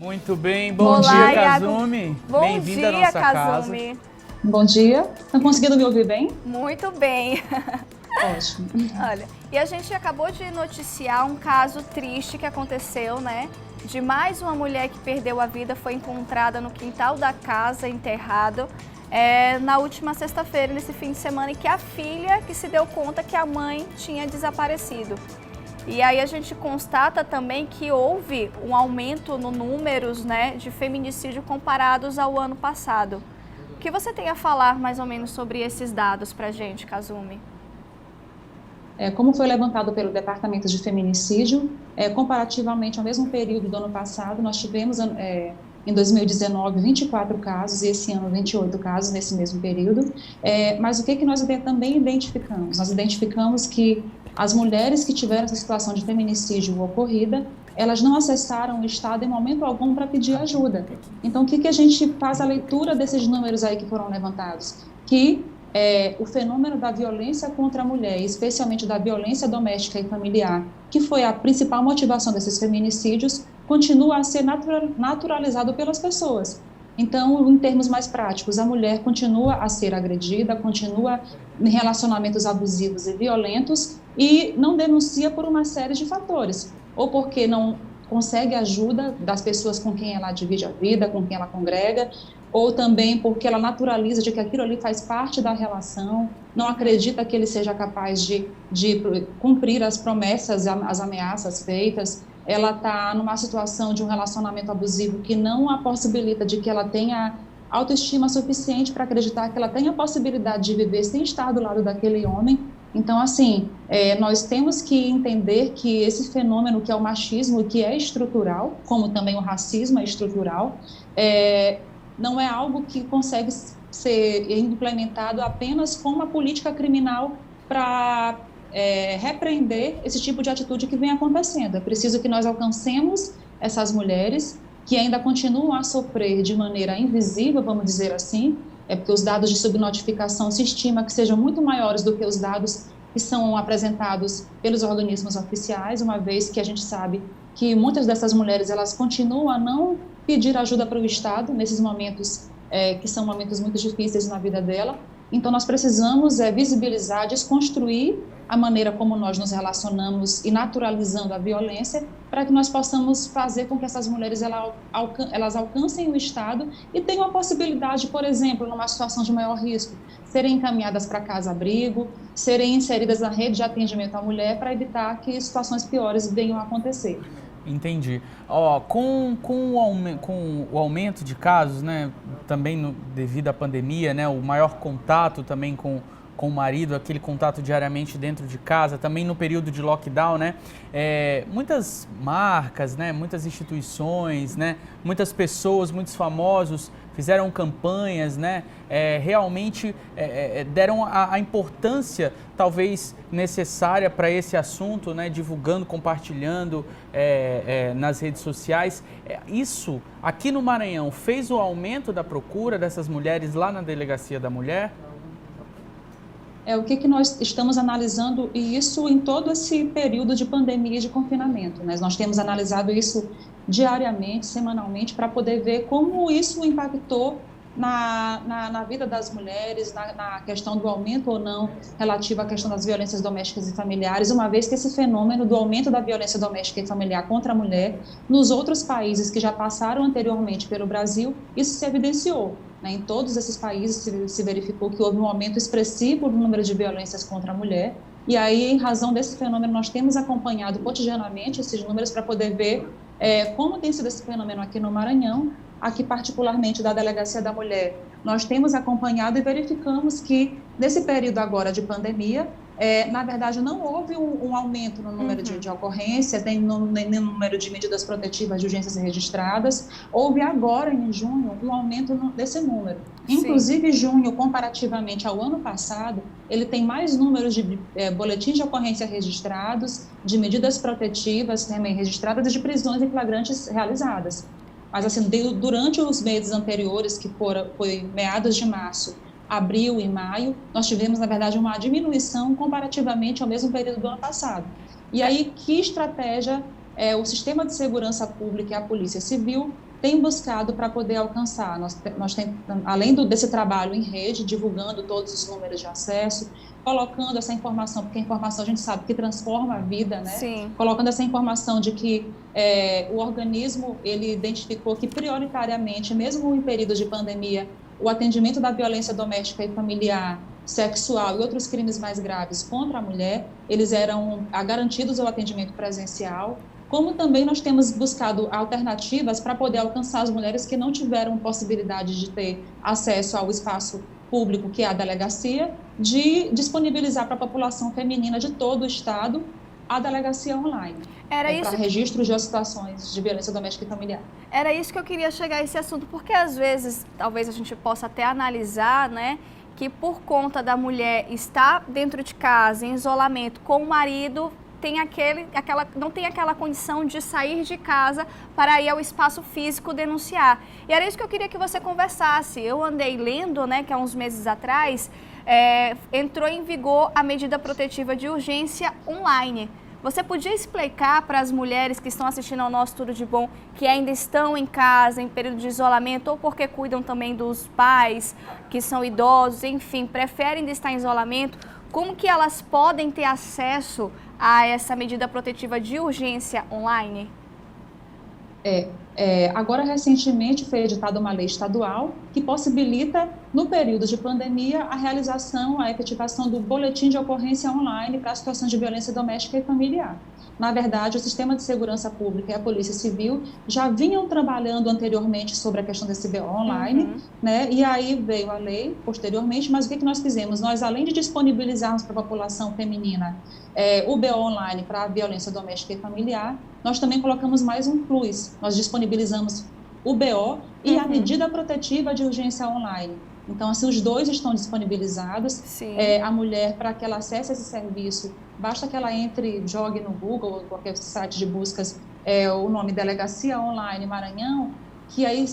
Muito bem, bom Olá, dia, Iago. Kazumi. Bom Bem-vinda à dia, nossa Kazumi. casa. Bom dia. Estão conseguindo me ouvir bem? Muito bem. Ótimo. Olha, e a gente acabou de noticiar um caso triste que aconteceu, né? De mais uma mulher que perdeu a vida, foi encontrada no quintal da casa, enterrado, na última sexta-feira, nesse fim de semana, e que a filha que se deu conta que a mãe tinha desaparecido. E aí a gente constata também que houve um aumento no números, né, de feminicídio comparados ao ano passado. O que você tem a falar mais ou menos sobre esses dados pra gente, Kazumi? Como foi levantado pelo Departamento de Feminicídio, comparativamente ao mesmo período do ano passado, nós tivemos em 2019 24 casos e esse ano 28 casos nesse mesmo período. Mas o que nós também identificamos? Nós identificamos que as mulheres que tiveram essa situação de feminicídio ocorrida, elas não acessaram o Estado em momento algum para pedir ajuda. Então, o que a gente faz a leitura desses números aí que foram levantados? Que o fenômeno da violência contra a mulher, especialmente da violência doméstica e familiar, que foi a principal motivação desses feminicídios, continua a ser naturalizado pelas pessoas. Então, em termos mais práticos, a mulher continua a ser agredida, continua em relacionamentos abusivos e violentos e não denuncia por uma série de fatores, ou porque não consegue ajuda das pessoas com quem ela divide a vida, com quem ela congrega, ou também porque ela naturaliza de que aquilo ali faz parte da relação, não acredita que ele seja capaz de cumprir as promessas, as ameaças feitas. Ela está numa situação de um relacionamento abusivo que não a possibilita de que ela tenha autoestima suficiente para acreditar que ela tem a possibilidade de viver sem estar do lado daquele homem. Então, assim, nós temos que entender que esse fenômeno que é o machismo, que é estrutural, como também o racismo é estrutural, não é algo que consegue ser implementado apenas com uma política criminal para repreender esse tipo de atitude que vem acontecendo. É preciso que nós alcancemos essas mulheres que ainda continuam a sofrer de maneira invisível, vamos dizer assim, porque os dados de subnotificação se estima que sejam muito maiores do que os dados que são apresentados pelos organismos oficiais, uma vez que a gente sabe que muitas dessas mulheres elas continuam a não pedir ajuda para o Estado nesses momentos que são momentos muito difíceis na vida dela. Então, nós precisamos visibilizar, desconstruir a maneira como nós nos relacionamos e naturalizando a violência para que nós possamos fazer com que essas mulheres elas alcancem o Estado e tenham a possibilidade, por exemplo, numa situação de maior risco, serem encaminhadas para casa-abrigo, serem inseridas na rede de atendimento à mulher para evitar que situações piores venham a acontecer. Entendi. Com o aumento de casos, né, também devido à pandemia, né, o maior contato também com o marido, aquele contato diariamente dentro de casa, também no período de lockdown, né, muitas marcas, né, muitas instituições, né, muitas pessoas, muitos famosos fizeram campanhas, né, realmente deram a importância talvez necessária para esse assunto, né, divulgando, compartilhando nas redes sociais. Isso, aqui no Maranhão, fez o aumento da procura dessas mulheres lá na Delegacia da Mulher? O que nós estamos analisando, e isso em todo esse período de pandemia e de confinamento, né? Nós temos analisado isso diariamente, semanalmente, para poder ver como isso impactou na vida das mulheres, na questão do aumento ou não relativo à questão das violências domésticas e familiares, uma vez que esse fenômeno do aumento da violência doméstica e familiar contra a mulher, nos outros países que já passaram anteriormente pelo Brasil, isso se evidenciou. Em todos esses países se verificou que houve um aumento expressivo no número de violências contra a mulher, e aí, em razão desse fenômeno, nós temos acompanhado cotidianamente esses números para poder ver como tem sido esse fenômeno aqui no Maranhão, aqui particularmente da Delegacia da Mulher. Nós temos acompanhado e verificamos que, nesse período agora de pandemia, na verdade, não houve um aumento no número de ocorrência, nem no número de medidas protetivas de urgências registradas. Houve agora, em junho, um aumento desse número. Inclusive, junho, comparativamente ao ano passado, ele tem mais números de boletins de ocorrência registrados, de medidas protetivas também registradas e de prisões em flagrantes realizadas. Mas, assim, durante os meses anteriores, que foi meados de março, abril e maio, nós tivemos, na verdade, uma diminuição comparativamente ao mesmo período do ano passado. E aí, que estratégia o Sistema de Segurança Pública e a Polícia Civil tem buscado para poder alcançar. Além desse trabalho em rede, divulgando todos os números de acesso, colocando essa informação, porque a informação a gente sabe que transforma a vida, né? Sim. Colocando essa informação de que o organismo, ele identificou que prioritariamente, mesmo em períodos de pandemia, o atendimento da violência doméstica e familiar, sexual e outros crimes mais graves contra a mulher, eles eram garantidos ao atendimento presencial, como também nós temos buscado alternativas para poder alcançar as mulheres que não tiveram possibilidade de ter acesso ao espaço público, que é a delegacia, de disponibilizar para a população feminina de todo o Estado a delegacia online. Para registro de situações de violência doméstica e familiar. Era isso que eu queria chegar a esse assunto, porque às vezes, talvez a gente possa até analisar, né, que por conta da mulher estar dentro de casa, em isolamento, com o marido, não tem aquela condição de sair de casa para ir ao espaço físico denunciar. E era isso que eu queria que você conversasse. Eu andei lendo, né, que há uns meses atrás, entrou em vigor a medida protetiva de urgência online. Você podia explicar para as mulheres que estão assistindo ao nosso Tudo de Bom, que ainda estão em casa, em período de isolamento, ou porque cuidam também dos pais, que são idosos, enfim, preferem estar em isolamento, como que elas podem ter acesso a essa medida protetiva de urgência online? Agora, recentemente, foi editada uma lei estadual que possibilita, no período de pandemia, a realização, a efetivação do boletim de ocorrência online para situações de violência doméstica e familiar. Na verdade, o Sistema de Segurança Pública e a Polícia Civil já vinham trabalhando anteriormente sobre a questão desse BO online, né? E aí veio a lei posteriormente, mas o que nós fizemos? Nós, além de disponibilizarmos para a população feminina o BO online para a violência doméstica e familiar, nós também colocamos mais um plus. Nós disponibilizamos o BO e a medida protetiva de urgência online. Então, assim, os dois estão disponibilizados. A mulher, para que ela acesse esse serviço, basta que ela jogue no Google ou qualquer site de buscas o nome Delegacia Online Maranhão, que aí,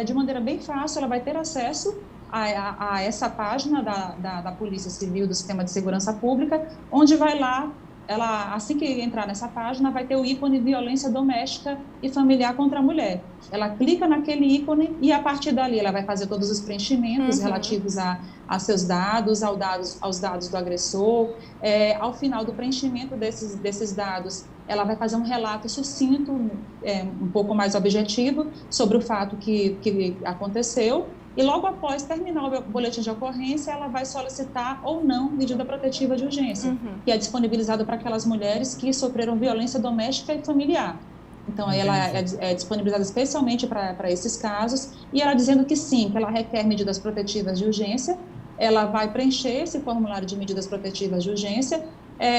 de maneira bem fácil, ela vai ter acesso a essa página da Polícia Civil, do Sistema de Segurança Pública, onde vai lá, ela, assim que entrar nessa página, vai ter o ícone violência doméstica e familiar contra a mulher. Ela clica naquele ícone e, a partir dali, ela vai fazer todos os preenchimentos relativos a seus dados, aos dados do agressor. Ao final do preenchimento desses dados, ela vai fazer um relato sucinto, um pouco mais objetivo, sobre o fato que aconteceu. E logo após terminar o boletim de ocorrência, ela vai solicitar ou não medida protetiva de urgência, que é disponibilizada para aquelas mulheres que sofreram violência doméstica e familiar. Então, ela é disponibilizada especialmente para esses casos, e ela dizendo que sim, que ela requer medidas protetivas de urgência, ela vai preencher esse formulário de medidas protetivas de urgência.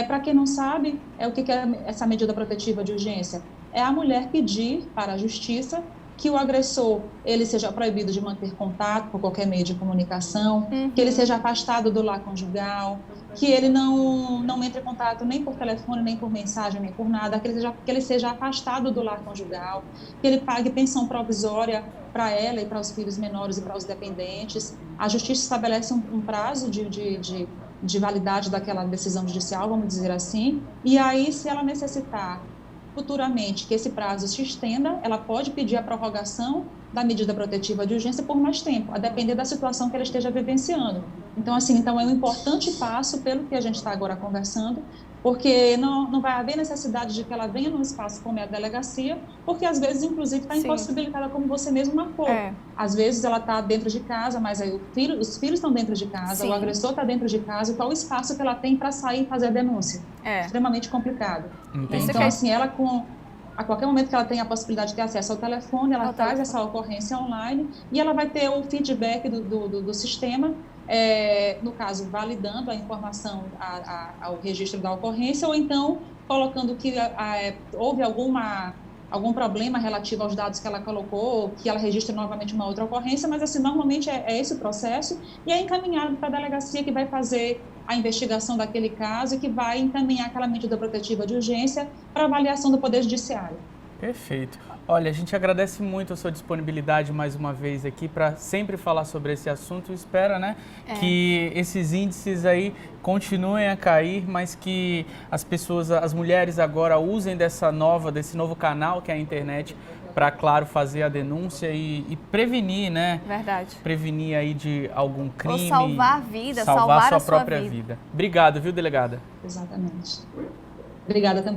Para quem não sabe, o que é essa medida protetiva de urgência? É a mulher pedir para a justiça que o agressor ele seja proibido de manter contato por qualquer meio de comunicação, que ele seja afastado do lar conjugal, que ele não entre em contato nem por telefone, nem por mensagem, nem por nada, que ele seja afastado do lar conjugal, que ele pague pensão provisória para ela e para os filhos menores e para os dependentes. A justiça estabelece um prazo de validade daquela decisão judicial, vamos dizer assim, e aí, se ela necessitar futuramente que esse prazo se estenda, ela pode pedir a prorrogação da medida protetiva de urgência por mais tempo, a depender da situação que ela esteja vivenciando. Então, é um importante passo pelo que a gente está agora conversando, porque não vai haver necessidade de que ela venha num espaço como é a delegacia, porque às vezes, inclusive, está impossibilitada, como você mesmo marcou. Às vezes ela está dentro de casa, mas aí os filhos estão dentro de casa, o agressor está dentro de casa, qual o espaço que ela tem para sair e fazer a denúncia? Extremamente complicado. Então, assim, ela a qualquer momento que ela tem a possibilidade de ter acesso ao telefone, ela faz essa ocorrência online e ela vai ter o feedback do sistema, no caso, validando a informação ao registro da ocorrência, ou então colocando que houve algum problema relativo aos dados que ela colocou, que ela registre novamente uma outra ocorrência, mas assim, normalmente é esse o processo, e é encaminhado para a delegacia que vai fazer a investigação daquele caso e que vai encaminhar aquela medida protetiva de urgência para avaliação do Poder Judiciário. Perfeito. Olha, a gente agradece muito a sua disponibilidade mais uma vez aqui para sempre falar sobre esse assunto e espera, né, que esses índices aí continuem a cair, mas que as mulheres agora usem desse novo canal que é a internet para, claro, fazer a denúncia e prevenir, né? Verdade. Prevenir aí de algum crime. Ou salvar a vida, salvar a sua sua própria vida. vida. Obrigado, viu, delegada? Exatamente. Obrigada também.